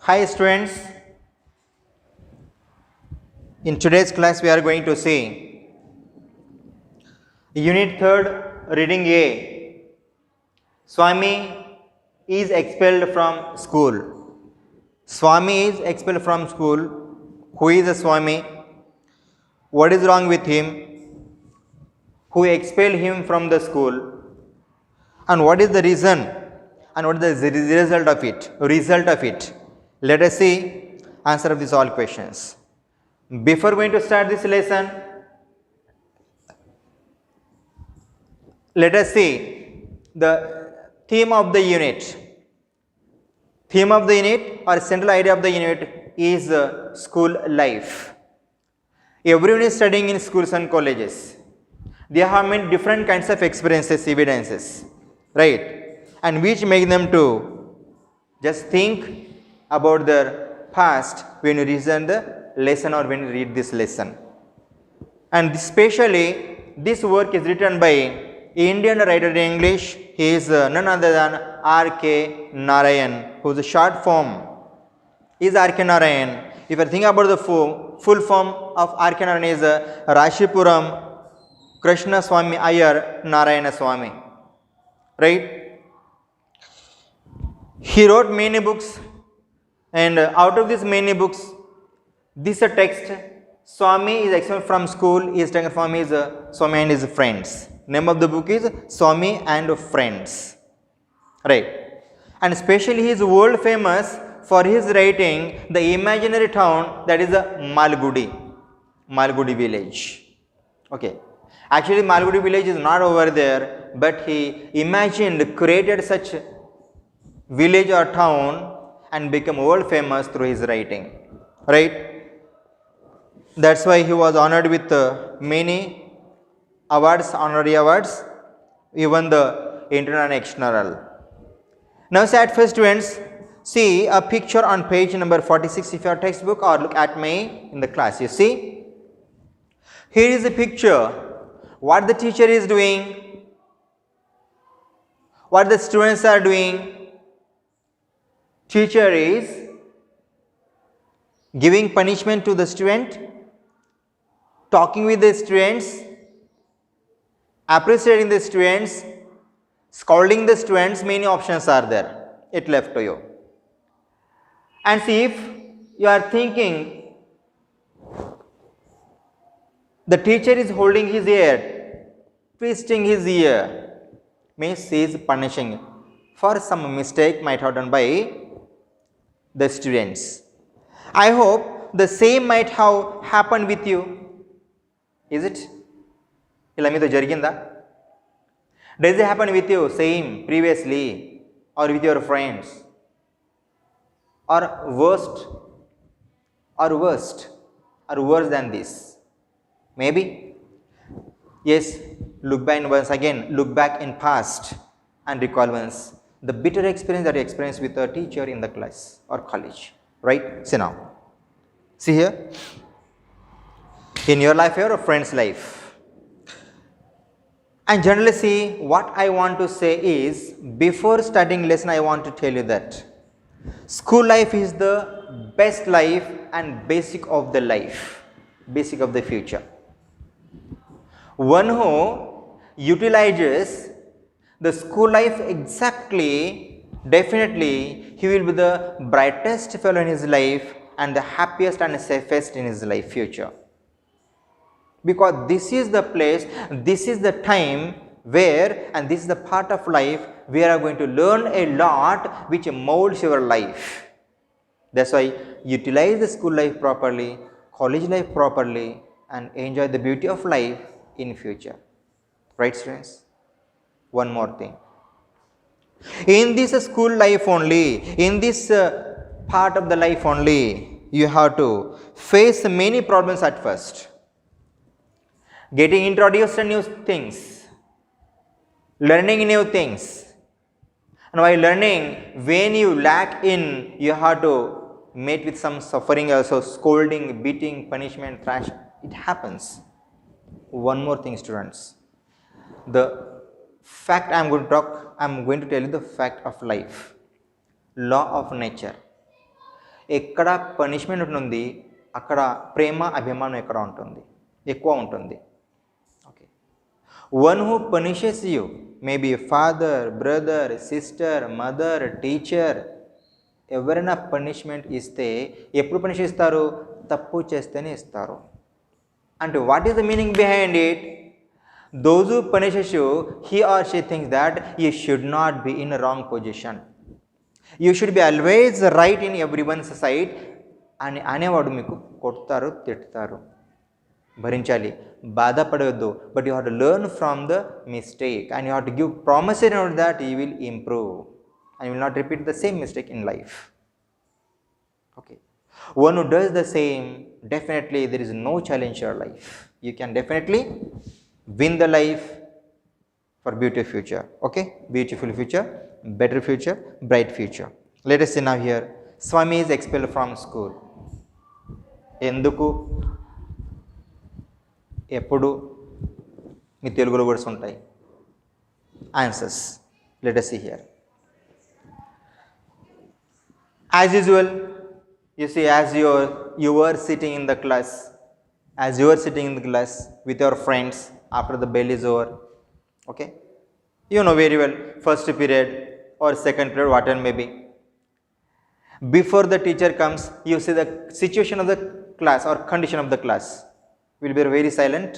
Hi students, in today's class we are going to see Unit 3rd Reading A. Swami is expelled from school. Swami is expelled from school. Who is a Swami? What is wrong with him? Who expelled him from the school? And what is the reason? And what is the result of it? Let us see answer of these all questions. Before going to start this lesson, let us see the theme of the unit. Theme of the unit or central idea of the unit is school life. Everyone is studying in schools and colleges. They have made different kinds of experiences, evidences, right? And which make them to just think about their past when you listen the lesson or when you read this lesson. And especially this work is written by Indian writer in English. He is none other than R.K. Narayan, whose short form is R.K. Narayan. If you think about the full form of R.K. Narayan is Rashipuram Krishna Swami Iyer Narayana Swami, right? He wrote many books, and out of these many books, this text, Swami is expelled from school, is taken from his Swami and his friends. Name of the book is Swami and Friends, right? And especially he is world famous for his writing the imaginary town that is Malgudi village. Okay, actually Malgudi village is not over there, but he created such village or town and became world famous through his writing, right? That's why he was honored with many awards, honorary awards, even the internal and external. Now, at first, students, see a picture on page number 46 of your textbook, or look at me in the class. You see, here is a picture. What the teacher is doing, what the students are doing. Teacher is giving punishment to the student, talking with the students, appreciating the students, scolding the students. Many options are there. It left to you. And see, if you are thinking the teacher is holding his ear, twisting his ear, means he is punishing for some mistake might have done by the students. I hope the same might have happened with you. Is it? Does it happen with you same previously, or with your friends, or worse than this? Maybe. Yes, look back in past and recall once the bitter experience that you experienced with a teacher in the class or college, right? See now. See here. In your life or a friend's life. And generally, see, what I want to say is, before studying lesson, I want to tell you that school life is the best life and basic of the life, basic of the future. One who utilizes the school life exactly, definitely, he will be the brightest fellow in his life and the happiest and safest in his life future. Because this is the place, this is the time where, and this is the part of life where you are going to learn a lot which molds your life. That's why utilize the school life properly, college life properly, and enjoy the beauty of life in future. Right, students? One more thing. In this school life only, in this part of the life only, you have to face many problems at first. Getting introduced to new things, learning new things, and while learning, when you lack in, you have to meet with some suffering also, scolding, beating, punishment, thrash. It happens. One more thing, students. The fact I am going to tell you the fact of life, law of nature. ఎక్కడ punishment ఉంటుంది, అక్కడ ప్రేమ అభిమానం ఎక్కడ ఉంటుంది, ఎక్కువ ఉంటుంది. Okay, one who punishes you, maybe father, brother, sister, mother, teacher, ఎవరైనా punishment ఇస్తే ఎప్పుడు పనిష్ ఇస్తారు? తప్పు చేస్తేనే ఇస్తారు. అంటే what is the meaning behind it? Those who punishes you, he or she thinks that you should not be in a wrong position. You should be always right in everyone's sight అని అనేవాడు మీకు కొడతారు, తిడతారు, భరించాలి, బాధపడవద్దు. But you have to learn from the mistake and you have to give promise in order that you will improve and will not repeat the same mistake in life. Okay, one who does the same, definitely there is no challenge in your life. You can definitely win the life for beautiful future. Okay, beautiful future, better future, bright future. Let us see now here. Swami is expelled from school. ఎందుకు? ఎప్పుడు? మీ తెలుగులో words ఉంటాయి. Answers let us see here. As usual, you see, as you were sitting in the class, with your friends after the bell is over. Okay, you know very well, first period or second period, whatever may be. Before the teacher comes, you see the situation of the class or condition of the class will be very silent,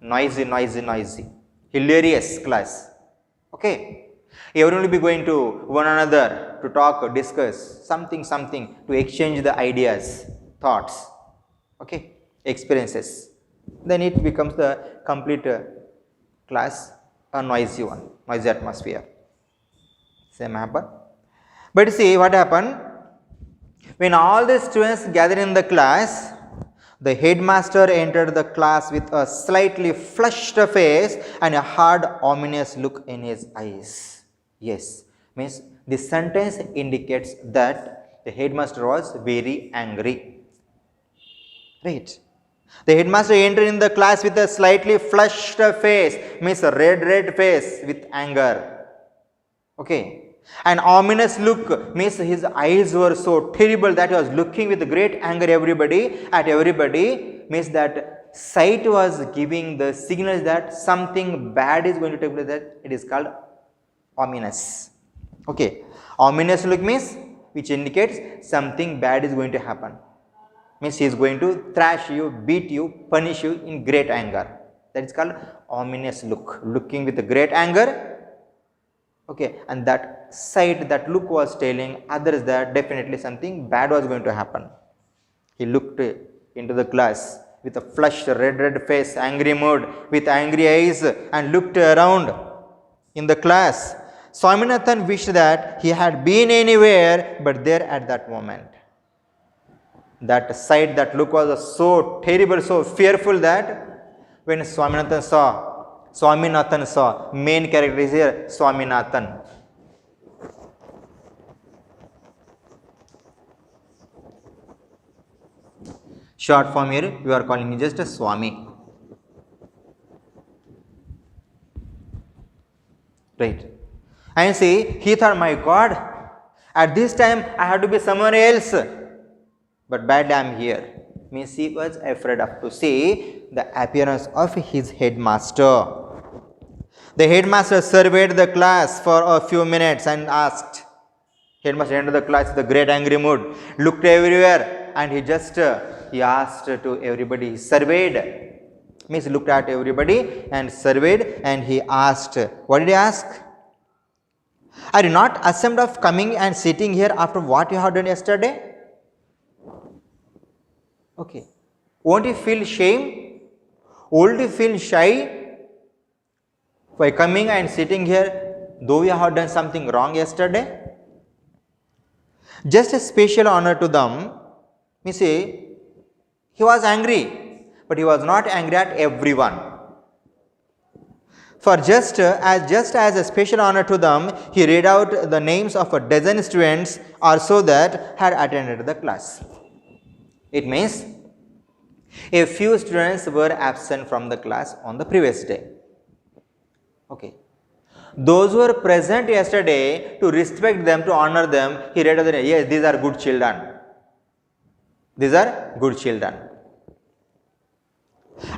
noisy, hilarious class. Okay, everyone will be going to one another to talk, discuss something, to exchange the ideas, thoughts, okay, experiences. Then it becomes the complete class a noisy one, noisy atmosphere. Same happen. But see what happened when all the students gathered in the class. The headmaster entered the class with a slightly flushed face and a hard, ominous look in his eyes. Yes, means this sentence indicates that the headmaster was very angry. Right? The headmaster entered in the class with a slightly flushed face, means a red face with anger. Okay. An ominous look means his eyes were so terrible that he was looking with great anger at everybody, means that sight was giving the signals that something bad is going to take place, that it is called ominous. Okay, ominous look means which indicates something bad is going to happen, means he is going to thrash you, beat you, punish you in great anger. That is called ominous look, looking with great anger. Okay, and that sight, that look was telling others that definitely something bad was going to happen. He looked into the class with a flushed red face, angry mood, with angry eyes, and looked around in the class. Swaminathan wished that he had been anywhere but there at that moment. That sight, that look was so terrible, so fearful that when Swaminathan saw, main character is here, Swaminathan. Short form here, we are calling him just a Swami. Right. And see, he thought, my God, at this time I have to be somewhere else. But badly I am here. Means he was afraid of to see the appearance of his headmaster. The headmaster surveyed the class for a few minutes and asked. Headmaster entered the class with a great angry mood, looked everywhere, and he asked to everybody. He surveyed, means looked at everybody and surveyed, and he asked. What did he ask? Are you not ashamed of coming and sitting here after what you have done yesterday? Okay. Won't you feel shame? Won't you feel shy by coming and sitting here, though you have done something wrong yesterday? Just a special honor to them. You see, he was angry, but he was not angry at everyone. For just as a special honor to them, he read out the names of a dozen students or so that had attended the class. It means a few students were absent from the class on the previous day. Okay. Those who were present yesterday, to respect them, to honor them, he read out the name. Yes, these are good children. These are good children.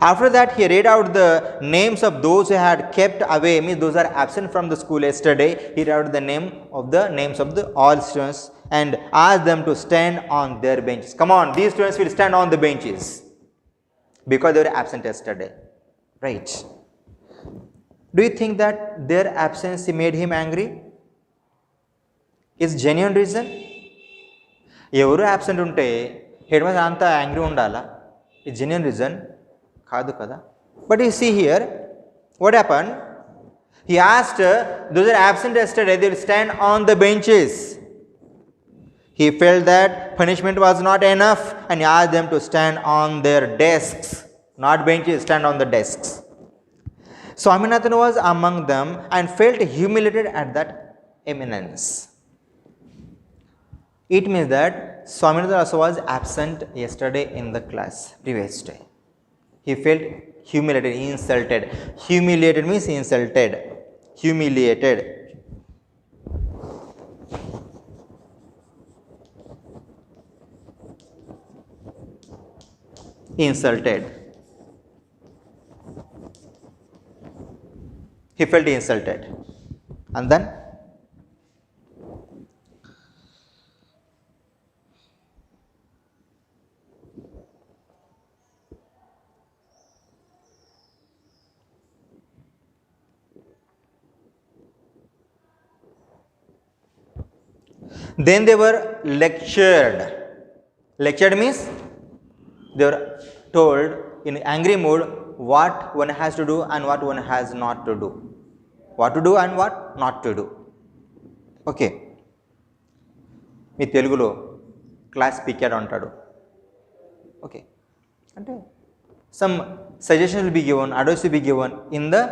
After that, he read out the names of those who had kept away, means those are absent from the school yesterday. He read out the names of the all students and asked them to stand on their benches. Come on, these students will stand on the benches because they were absent yesterday, right? Do you think that their absence made him angry? Is genuine reason? ఎవరు absent ఉంటే head master అంతా angry ఉండాలా? ఇది genuine reason కాదు కదా. But you see here, what happened? He asked those who are absent yesterday, they will stand on the benches. He felt that punishment was not enough and he asked them to stand on their desks, not benches, stand on the desks. Swaminathan was among them and felt humiliated at that eminence. It means that Swaminathan also was absent yesterday in the class, previous day. He felt humiliated, insulted. Humiliated means insulted. Humiliated. Insulted. He felt insulted. And then they were lectured. Lectured means they were told in angry mood what one has to do and what one has not to do. What to do and what not to do. Okay. మీ తెలుగులో class picket అంటాడు. Okay, అంటే some suggestions will be given, advice will be given in the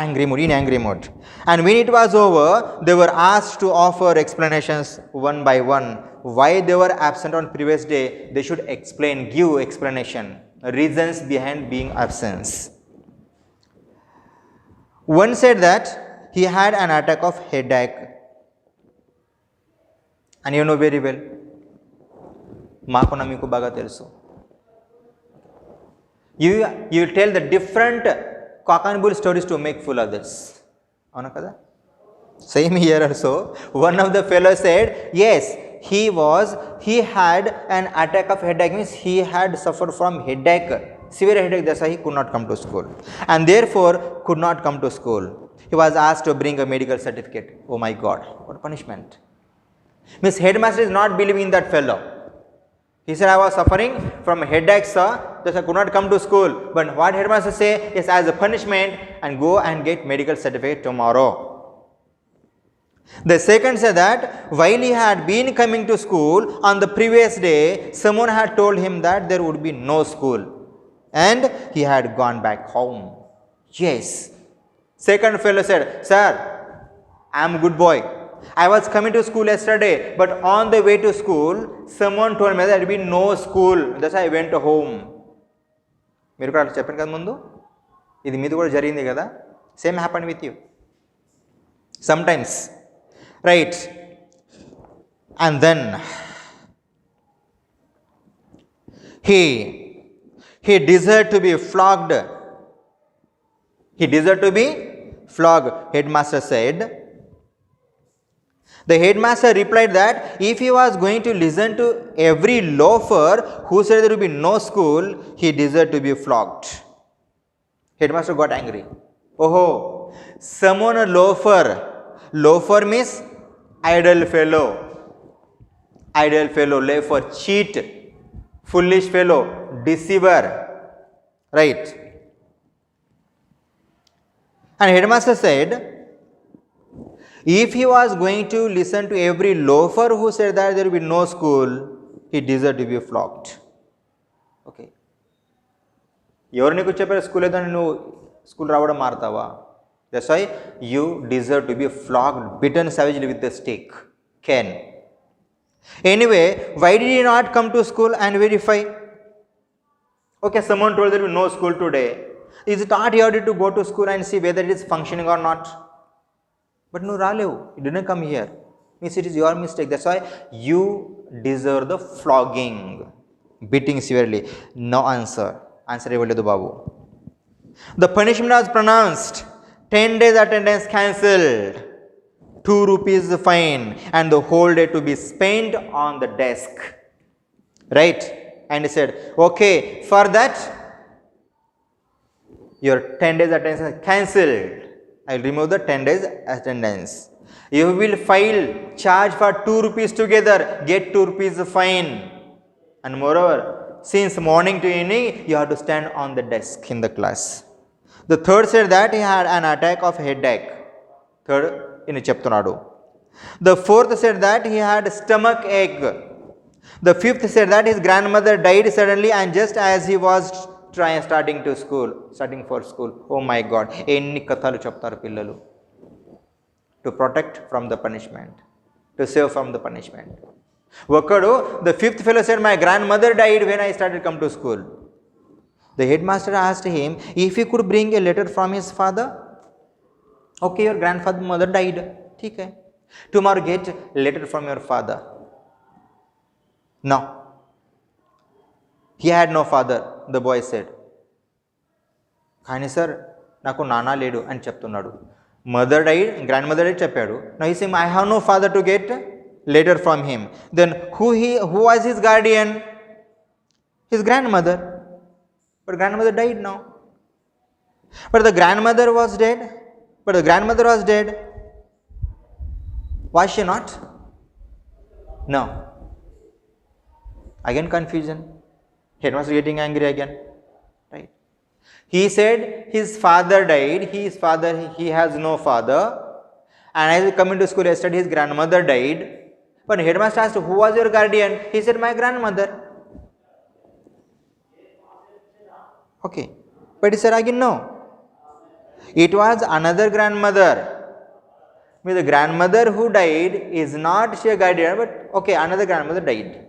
angry mood, in angry mood. And when it was over, they were asked to offer explanations one by one. Why they were absent on previous day, they should explain, give explanation, reasons behind being absent. One said that he had an attack of headache. And you know very well, మాకున్న మీకు బాగా తెలుసు. You tell the different cock and bull stories to make fool of this. అవునా కదా? Same here also. One of the fellows said, yes, he had an attack of headache, means he had suffered from headache, severe headache, that's why he could not come to school and therefore could not come to school. He was asked to bring a medical certificate. Oh my God, what punishment. Means headmaster is not believing in that fellow. He said, I was suffering from headache, sir, thus I could not come to school. But what headmaster say? Yes, as a punishment, and go and get medical certificate tomorrow. The second said that while he had been coming to school on the previous day, someone had told him that there would be no school and he had gone back home. Yes. Second fellow said, sir, I am a good boy. I was coming to school yesterday, but on the way to school, someone told me that there will be no school. That's why I went home. మీరు కూడా అట్లా చెప్పాను కదా ముందు, ఇది మీది కూడా జరిగింది కదా. Same happened with you sometimes, right? And then he deserved to be flogged. He deserved to be flogged, headmaster said. The headmaster replied that if he was going to listen to every loafer who said there will be no school, he deserved to be flogged. Headmaster got angry. Oh, someone a loafer. Loafer means idle fellow. Idle fellow, loafer, cheat, foolish fellow, deceiver. Right? And headmaster said, if he was going to listen to every loafer who said that there will be no school, he deserved to be flogged. Okay. ఎవరు నీకు చెప్పారు school ఏదో నువ్వు school రావడం మారుతావా? That's why you deserve to be flogged, beaten savagely with the stick, cane. Anyway, why did he not come to school and verify? Okay, someone told there will be no school today. Is it not your duty to go to school and see whether it is functioning or not? But no, Ralev, you didn't come here. Means it is your mistake. That's why you deserve the flogging. beating severely. No answer. Answer ivalledu babu. The punishment was pronounced. 10 days attendance cancelled. 2 rupees fine and the whole day to be spent on the desk. Right? And he said, okay, for that, your 10 days attendance is cancelled. I will remove the 10 days attendance. You will file charge for 2 rupees together, get 2 rupees fine. And moreover, since morning to evening, you have to stand on the desk in the class. The third said that he had an attack of headache. Third, in cheptunadu. The fourth said that he had stomach ache. The fifth said that his grandmother died suddenly and just as he was starting for school. Oh my God. Enni kathalu cheptaru pillalu. To protect from the punishment. To save from the punishment. Okadu, the fifth fellow said, my grandmother died when I started come to school. The headmaster asked him if he could bring a letter from his father. Okay, your grandmother died. Okay. Tomorrow get a letter from your father. No. He had no father, the boy said. Kani sir, naku nana ledu and cheptunnadu. Mother died, grandmother died chepadu. Now he saying, I have no father to get letter from him. Then who was his guardian? His grandmother. But grandmother died now. But the grandmother was dead. Was she not? No. Again confusion. Headmaster getting angry again. Right. He said his father died. He has no father. And as he come into school yesterday, his grandmother died. But headmaster asked, who was your guardian? He said, my grandmother. Okay. But he said again, no. It was another grandmother. The grandmother who died is not she a guardian, but okay, another grandmother died.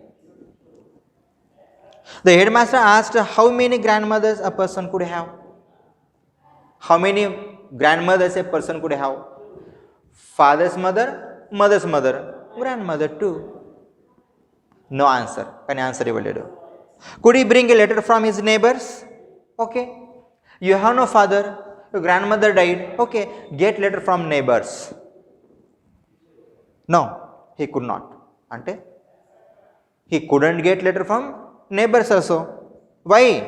The headmaster asked how many grandmothers a person could have. How many grandmothers a person could have? Father's mother, mother's mother, grandmother too. No answer. Can answer ivalledu. Could he bring a letter from his neighbors? Okay. You have no father. Your grandmother died. Okay. Get letter from neighbors. No. He could not. Ante? He couldn't get letter from neighbors also. Why?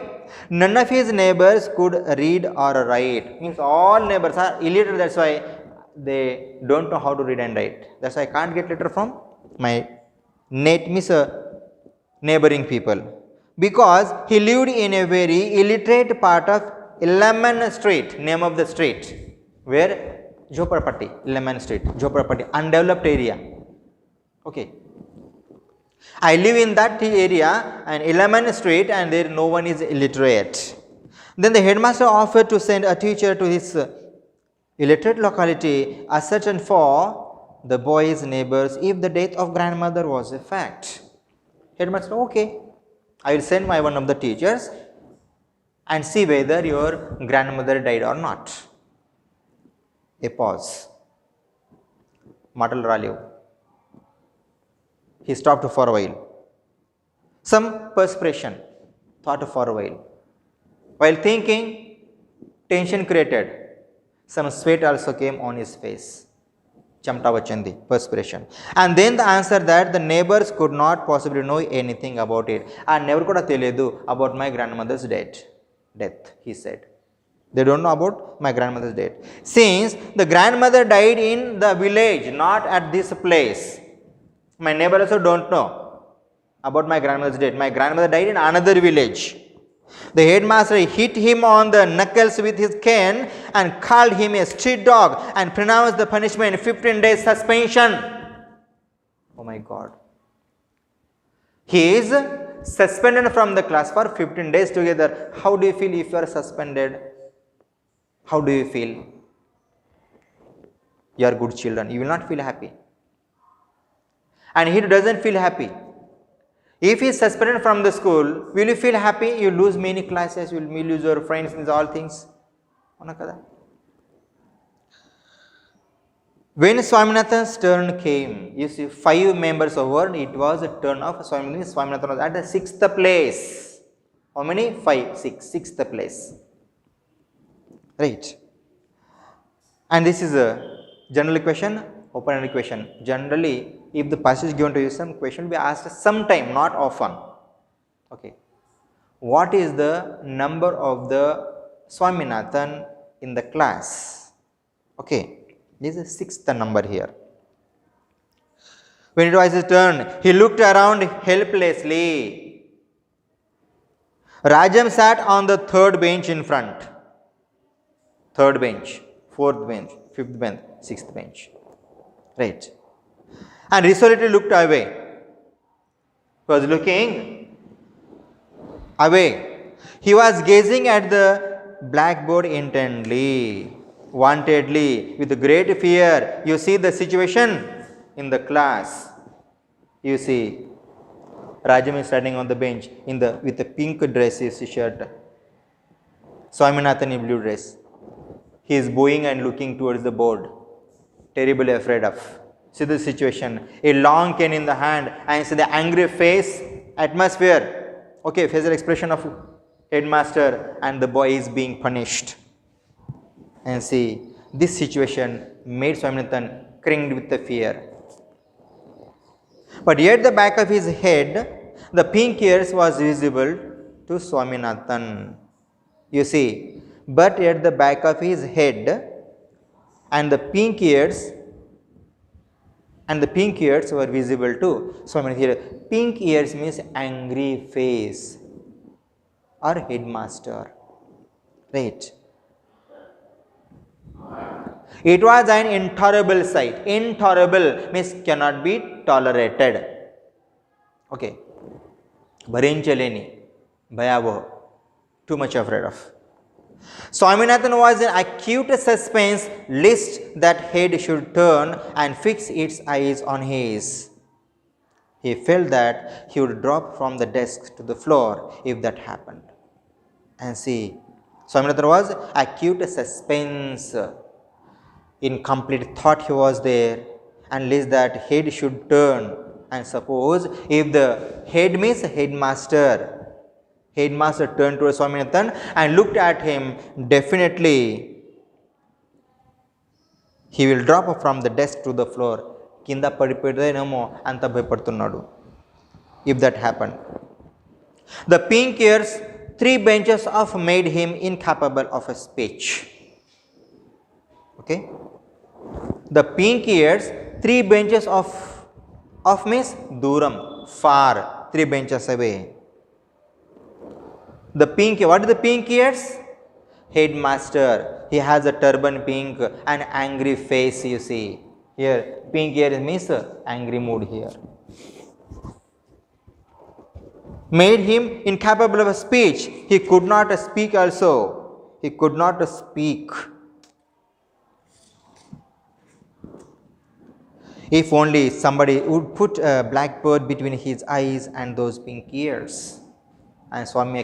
None of his neighbors could read or write. Means all neighbors are illiterate. That's why they don't know how to read and write. That's why I can't get letter from my neighboring people. Because he lived in a very illiterate part of Lemon Street, name of the street, where Jhoparpatti, Lemon Street, Jhoparpatti, undeveloped area. Okay. I live in that area and Lemon Street and there no one is illiterate. Then the headmaster offered to send a teacher to his illiterate locality, ascertain for the boy's neighbors if the death of grandmother was a fact. Headmaster, okay. I will send one of the teachers and see whether your grandmother died or not. A pause. Matal ralevu. He stopped for a while. Some perspiration. Thought for a while. While thinking, tension created. Some sweat also came on his face. Chamta vachindi, perspiration. And then the answer that the neighbors could not possibly know anything about it. I never could have teledu about my grandmother's death, he said. They don't know about my grandmother's death. Since the grandmother died in the village, not at this place. My neighbor also don't know about my grandmother's death. My grandmother died in another village. The headmaster hit him on the knuckles with his cane and called him a street dog and pronounced the punishment 15 days suspension. Oh my God. He is suspended from the class for 15 days together. How do you feel if you are suspended? How do you feel? You are good children. You will not feel happy. And he doesn't feel happy. If he is suspended from the school, will you feel happy? You lose many classes, you will lose your friends, these all things. When Swaminathan's turn came, you see 5 members over, it was a turn of Swaminathan. Swaminathan was at the 6th place. How many? 5, 6, 6th place. Right. And this is a general question, open-ended question. Generally, if the passage given to you, some question will be asked sometime, not often. Okay. What is the number of the Swaminathan in the class? Okay. This is 6th number here. When it was his turn, he looked around helplessly. Rajam sat on the 3rd bench in front. 3rd bench, 4th bench, 5th bench, 6th bench. Right. And resolutely looked away. He was looking away. He was gazing at the blackboard intently, wantedly, with great fear. You see the situation in the class. You see, Rajam is standing on the bench with a pink dress, his shirt. Swaminathan in blue dress. He is bowing and looking towards the board, terribly afraid of. See the situation. A long cane in the hand, and see the angry face, atmosphere. Okay, facial expression of headmaster, and the boy is being punished. And see, this situation made Swaminathan cringed with the fear. But yet the back of his head, the pink ears was visible to Swaminathan. You see, but at the back of his head and the pink ears were visible to Swaminathan. Here, pink ears means angry face or headmaster. Right. It was an intolerable sight. Intolerable means cannot be tolerated. Okay. Bharinchaleni, bhayavaha, too much afraid of. Swaminathan was in acute suspense lest that head should turn and fix its eyes on his. He felt that he would drop from the desk to the floor if that happened. And see, Swaminathan was acute suspense. In complete thought he was there, and lest that head should turn. And suppose if the head means headmaster turned towards Swaminathan and looked at him, definitely he will drop from the desk to the floor. Kinda padipedainamo anta bhayapadutunnadu. If that happened. The pink ears, 3 benches off made him incapable of a speech. Okay. The pink ears, 3 benches off means duram, far, 3 benches away. The pink, what is the pink ears? Headmaster. He has a turban pink and angry face, you see. Here, pink ears means angry mood here. Made him incapable of speech. He could not speak also. He could not speak. If only somebody would put a blackboard between his eyes and those pink ears. And Swami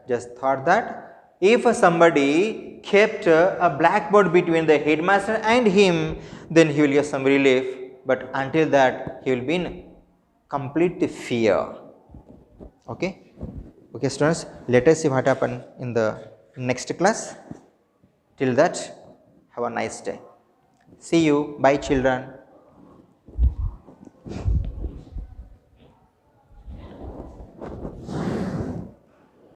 just thought that if somebody kept a blackboard between the headmaster and him, then he will get some relief. But until that, he will be in complete fear. Okay? Okay, students, let us see what happened in the next class. Till that, have a nice day. See you. Bye, children.